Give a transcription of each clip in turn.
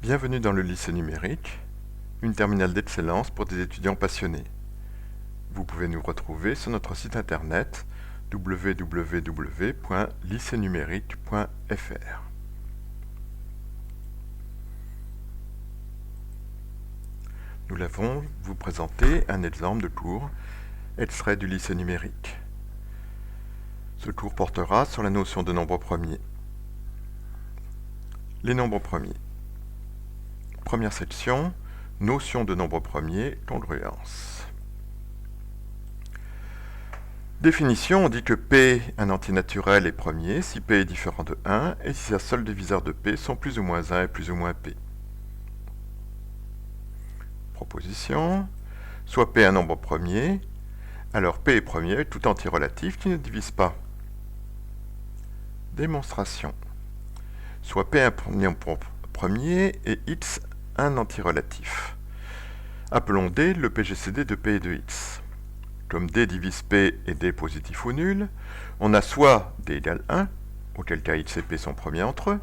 Bienvenue dans le lycée numérique, une terminale d'excellence pour des étudiants passionnés. Vous pouvez nous retrouver sur notre site internet www.lycénumérique.fr. Nous allons vous présenter un exemple de cours extrait du lycée numérique. Ce cours portera sur la notion de nombres premiers. Les nombres premiers. Première section, notion de nombres premiers, congruence. Définition, on dit que P, un entier naturel, est premier si P est différent de 1 et si sa seule diviseur de P sont plus ou moins 1 et plus ou moins P. Proposition, soit P un nombre premier, alors P est premier avec tout entier relatif qui ne divise pas. Démonstration, soit P un nombre premier et X un entier relatif. Appelons D le PGCD de P et de X. Comme D divise P et D positif ou nul, on a soit D égale 1, auquel cas X et P sont premiers entre eux,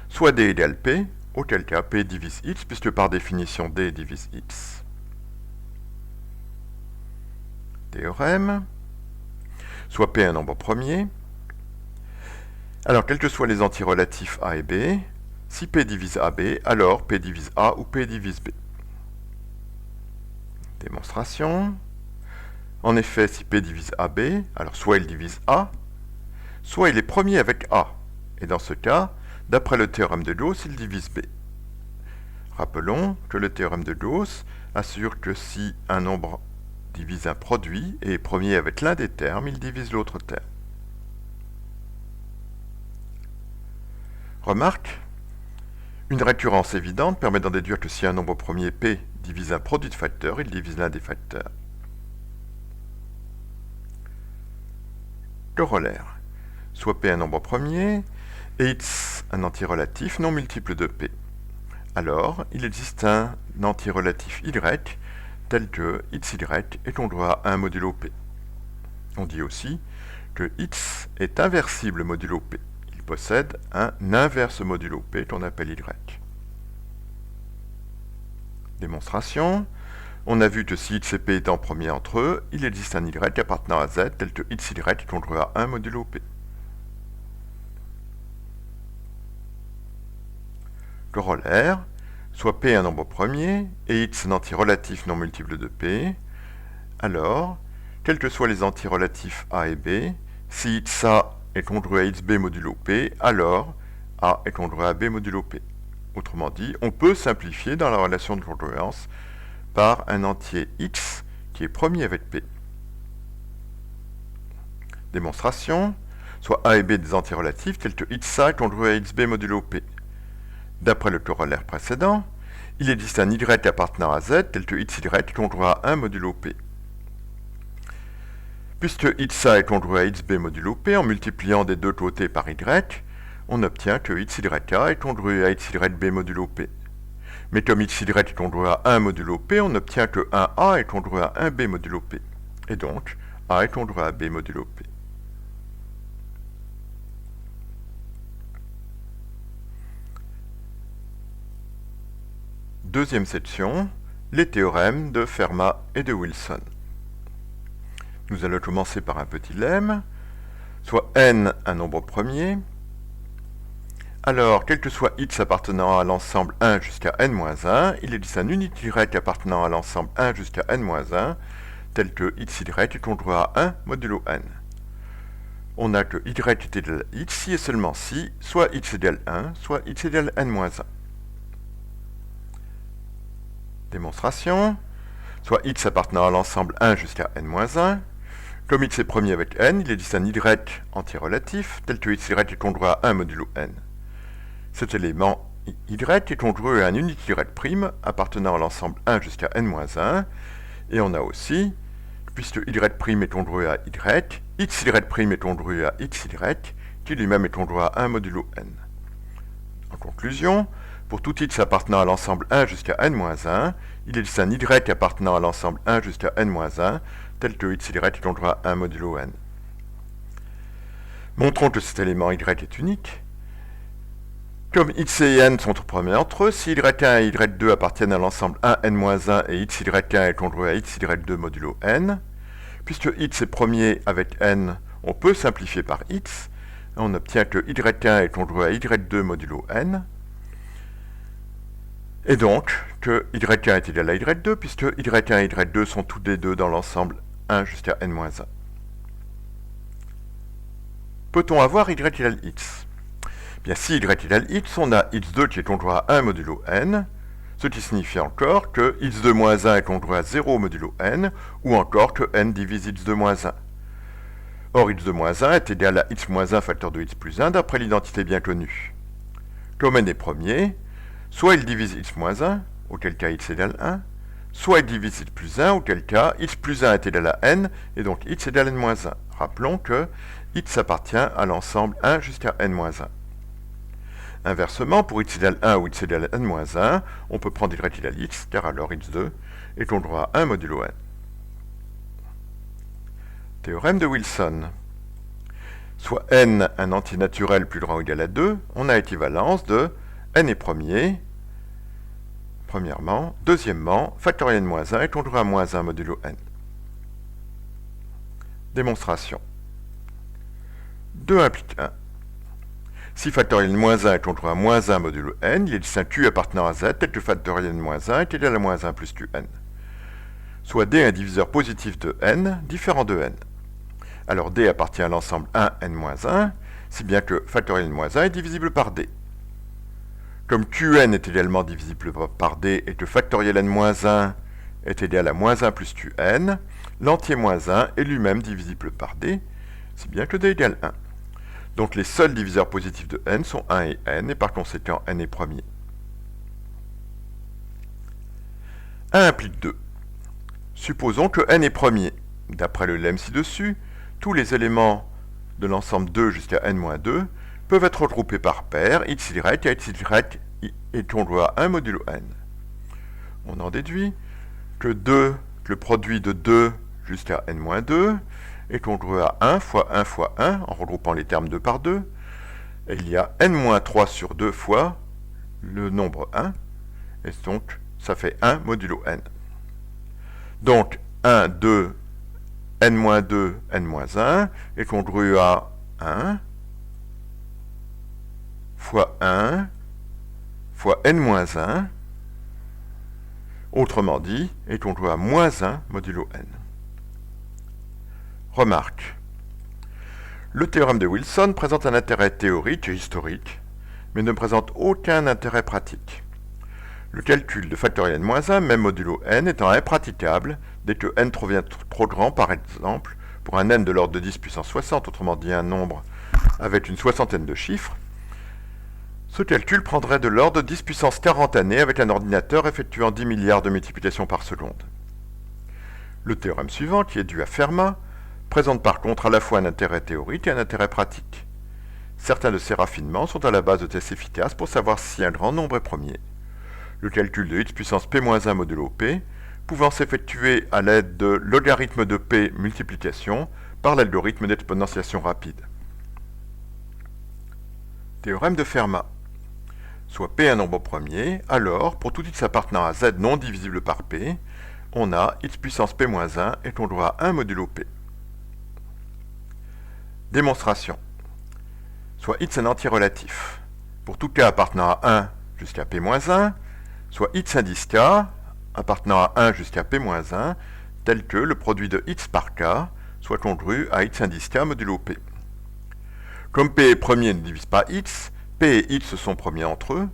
soit D égale P, auquel cas P divise X, puisque par définition D divise X. Théorème, soit P un nombre premier, alors quels que soient les entiers relatifs A et B, si P divise AB, alors P divise A ou P divise B. Démonstration. En effet, si P divise AB, alors soit il divise A, soit il est premier avec A. Et dans ce cas, d'après le théorème de Gauss, il divise B. Rappelons que le théorème de Gauss assure que si un nombre divise un produit et est premier avec l'un des termes, il divise l'autre terme. Remarque, une récurrence évidente permet d'en déduire que si un nombre premier P divise un produit de facteurs, il divise l'un des facteurs. Corollaire, soit P un nombre premier et X un entier relatif non multiple de P. Alors, il existe un entier relatif Y tel que XY est congruent à 1 modulo P. On dit aussi que X est inversible modulo P. Il possède un inverse modulo P qu'on appelle Y. Démonstration. On a vu que si X et P étant premiers entre eux, il existe un Y appartenant à Z tel que XY est congruent à 1 modulo P. Corollaire, soit P un nombre premier et X un entier relatif non multiple de P, alors, quels que soient les entiers relatifs A et B, si XA est congruent à XB modulo P, alors A est congruent à B modulo P. Autrement dit, on peut simplifier dans la relation de congruence par un entier X qui est premier avec P. Démonstration, soit A et B des entiers relatifs tels que XA est congruent à XB modulo P. D'après le corollaire précédent, il existe un Y appartenant à Z tel que XY est congruent à 1 modulo P. Puisque XA est congruent à XB modulo P, en multipliant des deux côtés par Y, on obtient que XYA est congruent à XYB modulo P. Mais comme XY est congruent à 1 modulo P, on obtient que 1A est congruent à 1B modulo P. Et donc, A est congruent à B modulo P. Deuxième section, les théorèmes de Fermat et de Wilson. Nous allons commencer par un petit lemme, soit n un nombre premier. Alors, quel que soit x appartenant à l'ensemble 1 jusqu'à n-1, il existe un unique y appartenant à l'ensemble 1 jusqu'à n-1, tel que xy est congruent à 1 modulo n. On a que y est égal à x si et seulement si, soit x égale 1, soit x égale n-1. Démonstration, soit x appartenant à l'ensemble 1 jusqu'à n-1. Comme x est premier avec n, il existe un y entier relatif, tel que xy est congruent à 1 modulo n. Cet élément y est congruent à un unique y' appartenant à l'ensemble 1 jusqu'à n-1, et on a aussi, puisque y' est congruent à y, xy' est congruent à xy, qui lui-même est congruent à 1 modulo n. En conclusion, pour tout x appartenant à l'ensemble 1 jusqu'à n-1, il existe un y appartenant à l'ensemble 1 jusqu'à n-1, tel que xy est congruent à 1 modulo n. Montrons que cet élément y est unique. Comme x et n sont premiers entre eux, si y1 et y2 appartiennent à l'ensemble 1n-1 et xy1 est congruent à xy2 modulo n, puisque x est premier avec n, on peut simplifier par x, on obtient que y1 est congruent à y2 modulo n, et donc que y1 est égal à y2, puisque y1 et y2 sont tous les deux dans l'ensemble 1 jusqu'à n-1. Peut-on avoir y égale x? Bien, si y égale x, on a x2 qui est congruent à 1 modulo n, ce qui signifie encore que x2 moins 1 est congruent à 0 modulo n, ou encore que n divise x2 moins 1. Or, x2 moins 1 est égal à x moins 1 facteur de x plus 1 d'après l'identité bien connue. Comme n est premier, soit il divise x moins 1, auquel cas x égale 1, soit il divise x plus 1, auquel cas x plus 1 est égal à n, et donc x égale n moins 1. Rappelons que x appartient à l'ensemble 1 jusqu'à n moins 1. Inversement, pour x égale 1 ou x égale n moins 1, on peut prendre y égale x, car alors x2 est congruent à 1 modulo n. Théorème de Wilson. Soit n un entier naturel plus grand ou égal à 2, on a équivalence de n est premier, premièrement. Deuxièmement, factoriel n-1 est congruent à moins 1 modulo n. Démonstration. 2 implique 1. Si factoriel n-1 est congruent à moins 1 modulo n, il existe un q appartenant à z tel que factoriel n-1 est égal à moins 1 plus qn. Soit d est un diviseur positif de n, différent de n. Alors d appartient à l'ensemble 1 n-1, si bien que factoriel n-1 est divisible par d. Comme qn est également divisible par d et que factoriel n-1 est égal à moins 1 plus qn, l'entier moins 1 est lui-même divisible par d, si bien que d égale 1. Donc les seuls diviseurs positifs de n sont 1 et n, et par conséquent n est premier. 1 implique 2. Supposons que n est premier. D'après le lemme ci-dessus, tous les éléments de l'ensemble 2 jusqu'à n-2 peuvent être regroupés par paire, xy et xy est congruent à 1 modulo n. On en déduit que le produit de 2 jusqu'à n-2 est congruent à 1 fois 1 fois 1, en regroupant les termes 2 par 2, et il y a n-3 sur 2 fois le nombre 1, et donc ça fait 1 modulo n. Donc 1, 2, n-2, n-1 est congruent à 1 fois 1 fois n-1, autrement dit, est congruent à moins 1 modulo n. Remarque. Le théorème de Wilson présente un intérêt théorique et historique, mais ne présente aucun intérêt pratique. Le calcul de factoriel n-1, même modulo n, étant impraticable dès que n devient trop grand, par exemple, pour un n de l'ordre de 10 puissance 60, autrement dit un nombre avec une soixantaine de chiffres, ce calcul prendrait de l'ordre de 10 puissance 40 années avec un ordinateur effectuant 10 milliards de multiplications par seconde. Le théorème suivant, qui est dû à Fermat, présente par contre à la fois un intérêt théorique et un intérêt pratique. Certains de ces raffinements sont à la base de tests efficaces pour savoir si un grand nombre est premier. Le calcul de x puissance p-1 modulo p, pouvant s'effectuer à l'aide de logarithme de p multiplication par l'algorithme d'exponentiation rapide. Théorème de Fermat. Soit p un nombre premier, alors, pour tout x appartenant à z non divisible par p, on a x puissance p-1 est congruent à 1 modulo p. Démonstration. Soit x un entier relatif. Pour tout k appartenant à 1 jusqu'à p-1, soit x indice k appartenant à 1 jusqu'à p-1, tel que le produit de x par k soit congru à x indice k modulo p. Comme p est premier ne divise pas x, p et x sont premiers entre eux,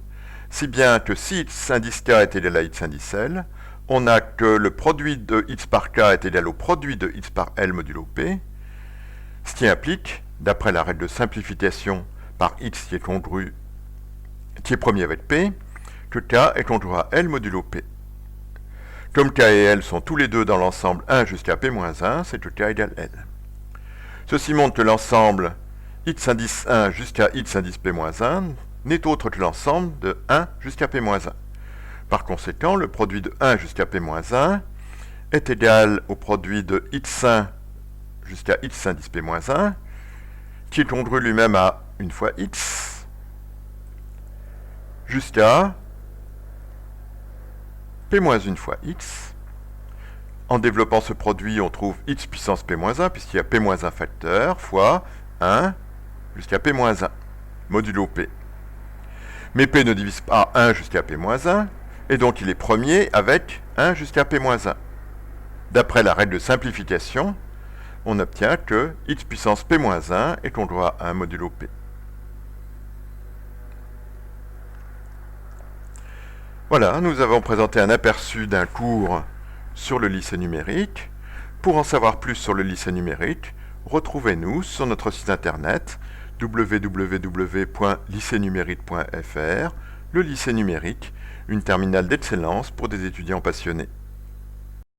si bien que si x indice k est égal à x indice l, on a que le produit de x par k est égal au produit de x par l modulo p, ce qui implique, d'après la règle de simplification par x qui est premier avec p, que k est congruent à l modulo p. Comme k et l sont tous les deux dans l'ensemble 1 jusqu'à p-1, c'est que k égale l. Ceci montre que l'ensemble x indice 1 jusqu'à x indice p-1 n'est autre que l'ensemble de 1 jusqu'à p-1. Par conséquent, le produit de 1 jusqu'à p-1 est égal au produit de x1 jusqu'à x indice p-1, qui est congru lui-même à 1 fois x, jusqu'à P-1 fois x. En développant ce produit, on trouve x puissance P-1, puisqu'il y a P-1 facteur, fois 1 jusqu'à P-1, modulo P. Mais P ne divise pas 1 jusqu'à P-1, et donc il est premier avec 1 jusqu'à P-1. D'après la règle de simplification, on obtient que x puissance P-1 est congrue à 1 modulo P. Voilà, nous avons présenté un aperçu d'un cours sur le lycée numérique. Pour en savoir plus sur le lycée numérique, retrouvez-nous sur notre site internet www.lycéenumérique.fr, le lycée numérique, une terminale d'excellence pour des étudiants passionnés.